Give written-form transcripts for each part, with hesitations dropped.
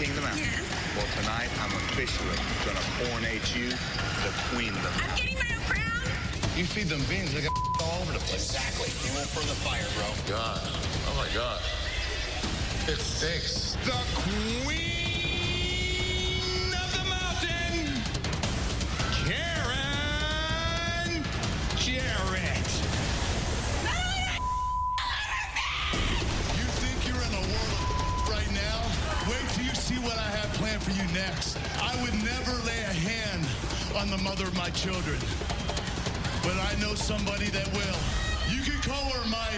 King of the Mountain. Yes. Well, tonight I'm officially going to coronate you the Queen of the Mountain. I'm getting my own crown. You feed them beans, they got all over the place. Exactly. Fuel for the fire, bro. God. Oh, my God. It stinks. The Queen of the Mountain, Karen Jarrett. You think you're in a world right now? Wait till you see what I have planned for you next. I would never lay a hand on the mother of my children, but I know somebody that will. You can call her my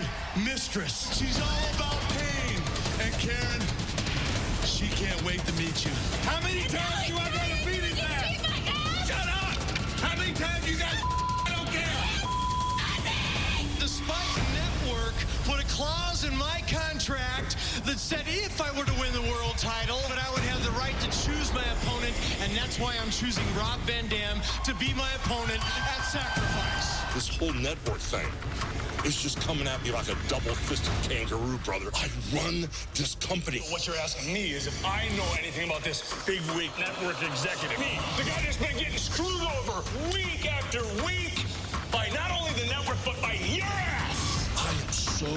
mistress. She's all about pain. And Karen, she can't wait to meet you. How many times do I gotta beat his ass? Shut up! How many times you guys? I don't care. The Spike Network put a clause in my contract that said if I were to win the world title, that I would have the right to choose my opponent, and that's why I'm choosing Rob Van Dam to be my opponent at Sacrifice. This whole network thing is just coming at me like a double-fisted kangaroo, brother. I run this company. What you're asking me is if I know anything about this big-wig network executive. Me, the guy that's been getting screwed over week after week by not only the network, but by your ass. I am so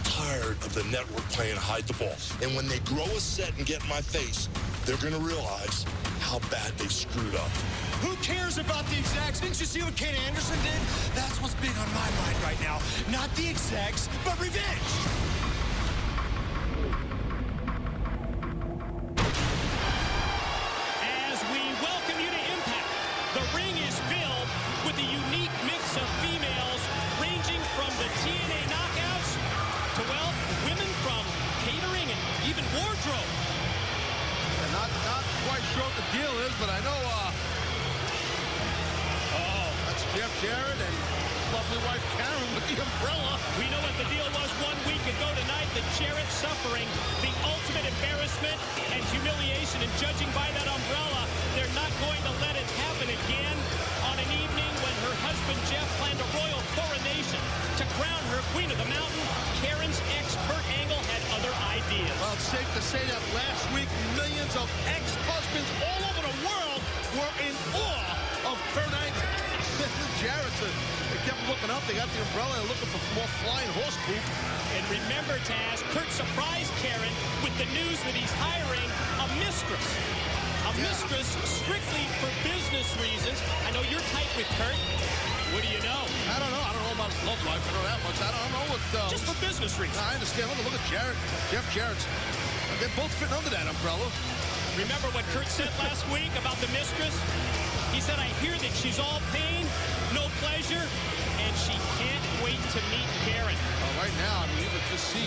tired of the network playing hide the ball. And when they grow a set and get in my face, they're gonna realize how bad they screwed up. Who cares about the execs? Didn't you see what Ken Anderson did? That's what's big on my mind right now. Not the execs, but revenge. As we welcome you to Impact, the ring is filled with a unique mix of females ranging from the TNA knockouts to, well, women from catering and even wardrobe. Not quite sure what the deal is, but I know, that's Jeff Jarrett and lovely wife Karen with the umbrella. We know what the deal was 1 week ago tonight, the Jarrett suffering the ultimate embarrassment and humiliation, and judging by that umbrella, they're not going to let it happen again on an evening when her husband Jeff planned a royal coronation to crown her Queen of the Mountain. Karen's ex, Kurt Angle, had other ideas. Well, it's safe to say that last week, millions of ex-husbands all over the world were in awe of Kurt Angle. The Jarretts, they kept looking up. They got the umbrella. They're looking for more flying horse poop. And remember, Taz, Kurt surprised Karen with the news that he's hiring a mistress. A mistress strictly for business reasons. I know you're tight with Kurt. What do you know? I don't know. I don't know about his love life. I know that much. I don't know what... Just for business reasons. I understand. Look at Jarrett. Jeff Jarrett's. They're both fitting under that umbrella. Remember what Kurt said last week about the mistress? He said, I hear that she's all pain, no pleasure, and she can't wait to meet Karen. Right now, I mean, you could just see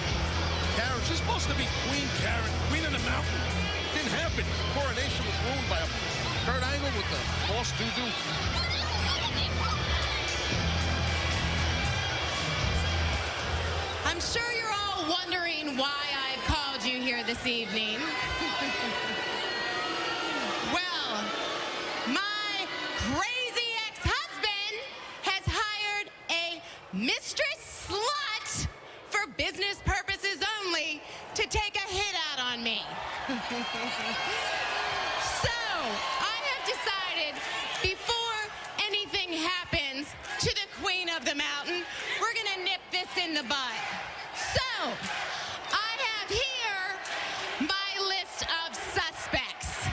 Karen. She's supposed to be Queen Karen, Queen of the Mountain. Didn't happen. Coronation was ruined by a Kurt Angle with the horse doo-doo. I'm sure you're all wondering why I've called you here this evening. Well, my crazy ex-husband has hired a mistress slut for business purposes only to take a hit out on me. So, I have decided before anything happens to the Queen of the Mountain, we're gonna nip this in the bud. So, I have here my list of suspects.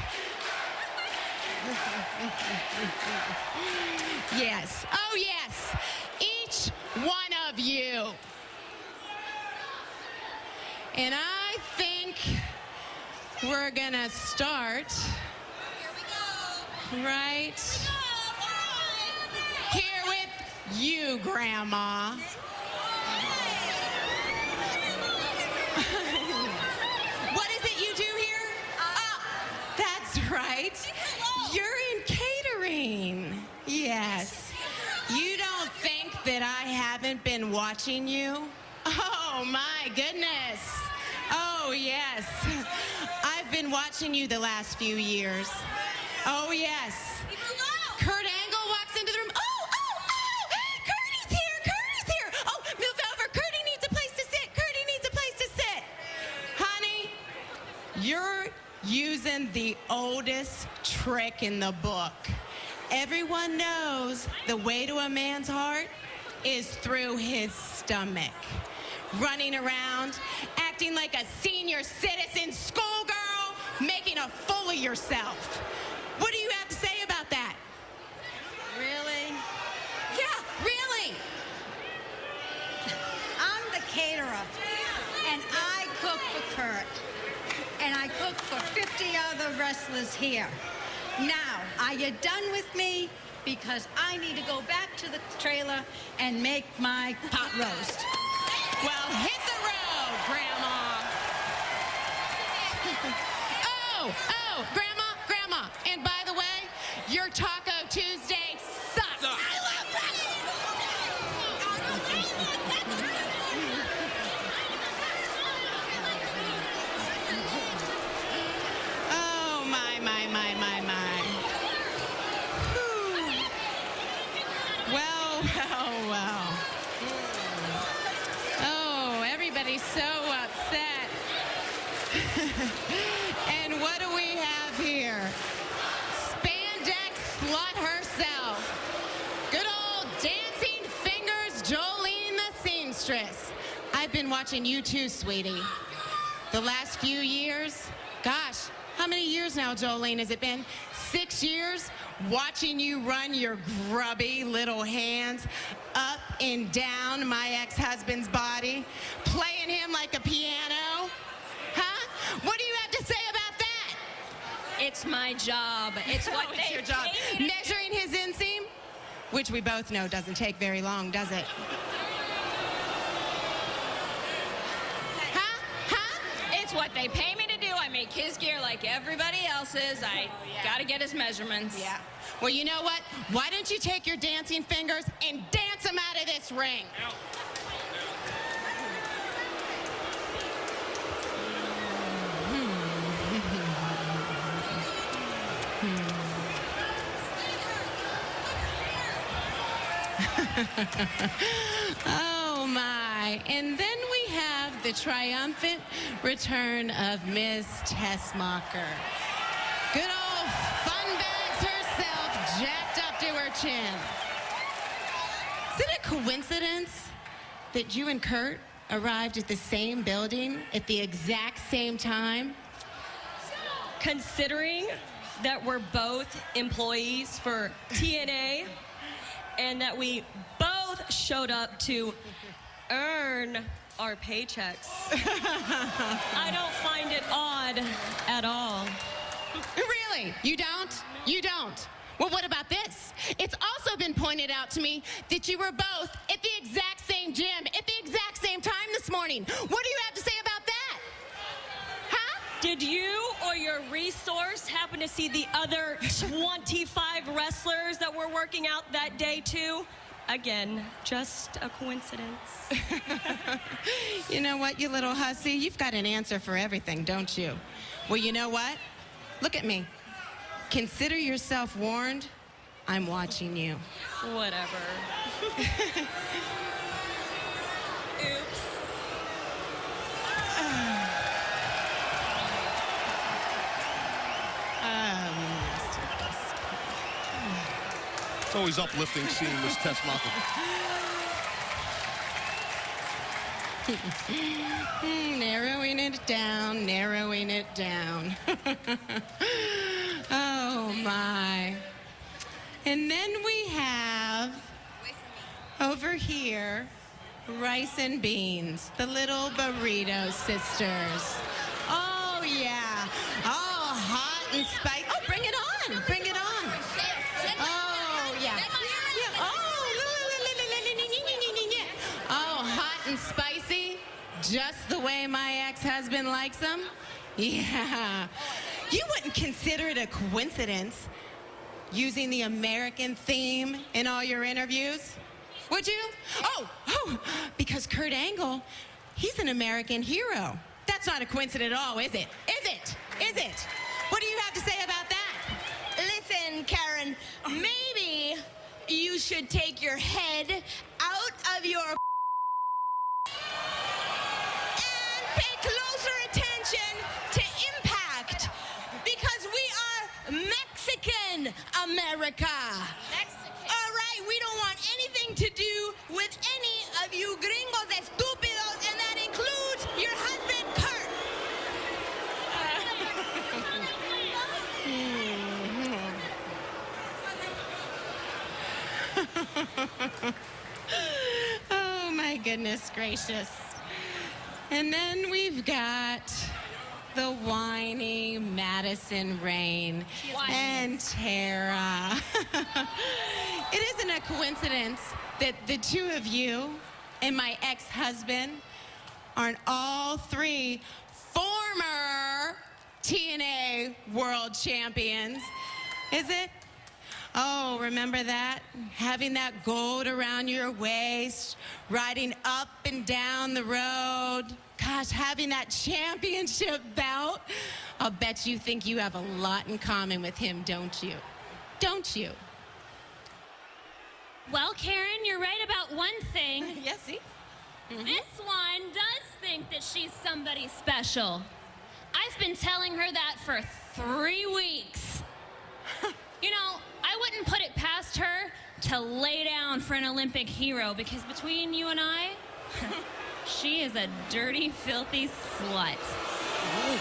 Yes, oh yes, each one of you. And I think we're gonna start right here with you, Grandma. What is it you do here? That's right. You're in catering. Yes. You don't think that I haven't been watching you? Oh, my goodness. Oh, yes. I've been watching you the last few years. Oh, yes. Kurt Angle walks into the room. Oh, hey, Curdy's here. Oh, move over. Curdy needs a place to sit. You're using the oldest trick in the book. Everyone knows the way to a man's heart is through his stomach. Running around, acting like a senior citizen schoolgirl, making a fool of yourself. What do you have to say about that? Really? Yeah, really. I'm the caterer, and I cook for Kurt, and I cook for 50 other wrestlers here. Now, are you done with me? Because I need to go back to the trailer and make my pot roast. Well, hit the road, Grandma. Grandma. And by the way, your Taco Tuesday sucks. Oh, my. Whew. Well. Oh, everybody's so upset. And what do we have here? Spandex slut herself. Good old dancing fingers, Jolene the seamstress. I've been watching you too, sweetie. The last few years, gosh, how many years now, Jolene, has it been? 6 years? Watching you run your grubby little hands up and down my ex-husband's body, playing him like a piano. Huh? What do you have to say about that? It's my job. It's what It's they your job. pay me to Measuring his inseam, which we both know doesn't take very long, does it? It's what they pay me to do. I make his gear like everybody else's. I gotta get his measurements. Yeah. Well, you know what? Why don't you take your dancing fingers and dance them out of this ring? Oh, my. And then we have the triumphant return of Ms. Tessmacher. Good old funbags herself, jacked up to her chin. Is it a coincidence that you and Kurt arrived at the same building at the exact same time? Considering that we're both employees for TNA and that we both showed up to earn our paychecks, I don't find it odd at all. Really? You don't? You don't? Well, what about this? It's also been pointed out to me that you were both at the exact same gym at the exact same time this morning. What do you have to say about that? Huh? Did you or your resource happen to see the other 25 wrestlers that were working out that day too? Again, just a coincidence. You know what, you little hussy? You've got an answer for everything, don't you? Well, you know what? Look at me. Consider yourself warned. I'm watching you. Whatever. Oops. It's always uplifting seeing Miss Tessmacher. Narrowing it down, narrowing it down. Oh, my. And then we have, over here, Rice and Beans, the little burrito sisters. Oh, yeah. Oh, hot and spicy. Oh, bring it on. Bring it on. Oh, yeah. Oh, hot and spicy, just the way my ex-husband likes them. Yeah. You wouldn't consider it a coincidence using the American theme in all your interviews, would you? Oh, because Kurt Angle, he's an American hero. That's not a coincidence at all, is it? Is it? Is it? What do you have to say about that? Listen, Karen, maybe you should take your head out of your and pay closer attention to Impact, America. All right, we don't want anything to do with any of you gringos estúpidos, and that includes your husband, Kurt. Oh, my goodness gracious. And then we've got the whiny Madison Rain and Tara. It isn't a coincidence that the two of you and my ex-husband aren't all three former TNA world champions, is it? Oh, remember that? Having that gold around your waist, riding up and down the road. Gosh, having that championship bout. I'll bet you think you have a lot in common with him, don't you? Don't you? Well, Karen, you're right about one thing. Yes, see? This one does think that she's somebody special. I've been telling her that for 3 weeks. You know, I wouldn't put it past her to lay down for an Olympic hero, because between you and I, she is a dirty, filthy slut. Ooh,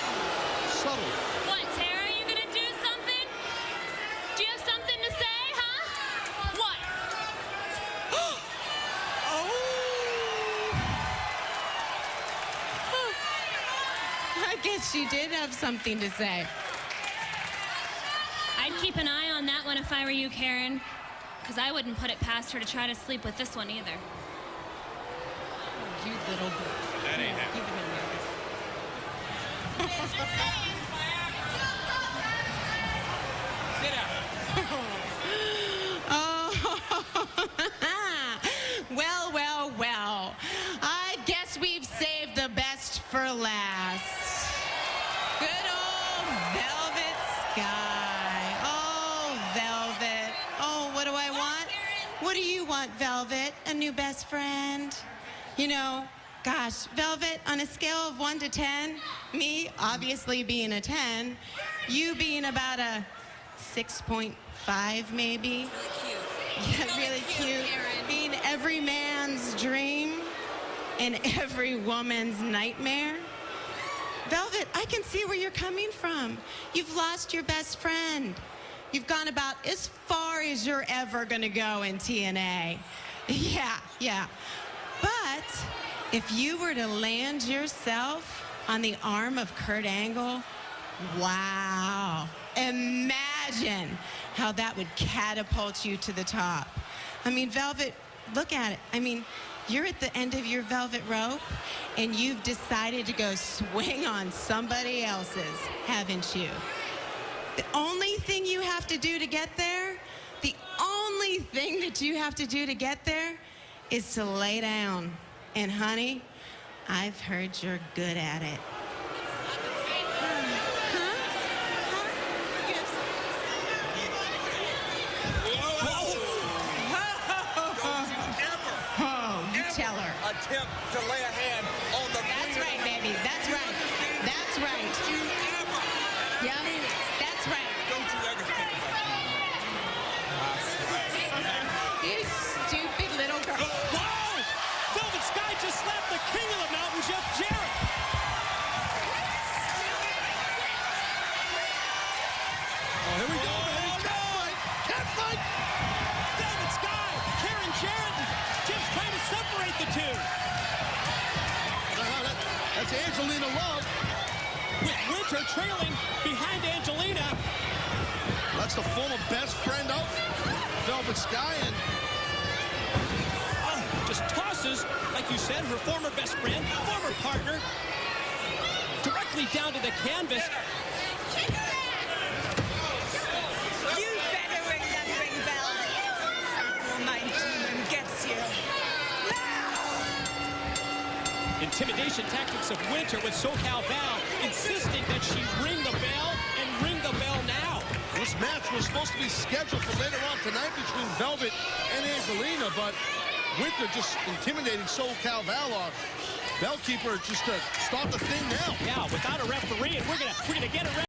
subtle. What, Tara, you gonna do something? Do you have something to say, huh? What? I guess she did have something to say. I'd keep an eye on that one if I were you, Karen, because I wouldn't put it past her to try to sleep with this one either. You little bitch. That ain't happening. Well, well, well. I guess we've saved the best for last. Good old Velvet Sky. Oh, Velvet. Oh, what do I want? What do you want, Velvet? A new best friend? You know, gosh, Velvet, on a scale of 1 to 10, me obviously being a 10, you being about a 6.5 maybe. Yeah, really cute. Being every man's dream and every woman's nightmare. Velvet, I can see where you're coming from. You've lost your best friend. You've gone about as far as you're ever gonna go in TNA. Yeah. But if you were to land yourself on the arm of Kurt Angle, wow. Imagine how that would catapult you to the top. I mean, Velvet, look at it. I mean, you're at the end of your velvet rope and you've decided to go swing on somebody else's, haven't you? The only thing you have to do to get there, the only thing that you have to do to get there is to lay down. And honey, I've heard you're good at it. Tell her. Attempt to lay a hand on the That's right, baby. That's right. That's right. Don't you ever. Yeah, that's right. Don't you ever think about it. You stupid little girl. Whoa! Velvet Sky just slapped the king of the mountain, Jeff Jarrett. Oh, here we go, baby. Cat fight. Velvet Sky, Karen Jarrett, Jeff's trying to separate the two. That's Angelina Love. With Winter trailing behind Angelina. That's the former best friend of Velvet Sky, and Just tosses, like you said, her former best friend, former partner, directly down to the canvas. You better ring that ring bell before my demon gets you. Intimidation tactics of Winter with SoCal Val insisting that she ring the bell and ring the bell now. this match was supposed to be scheduled for later on tonight between Velvet and Angelina, but Winter just intimidating SoCal Val. Bellkeeper just to start the thing now. Yeah, without a referee, and we're gonna get a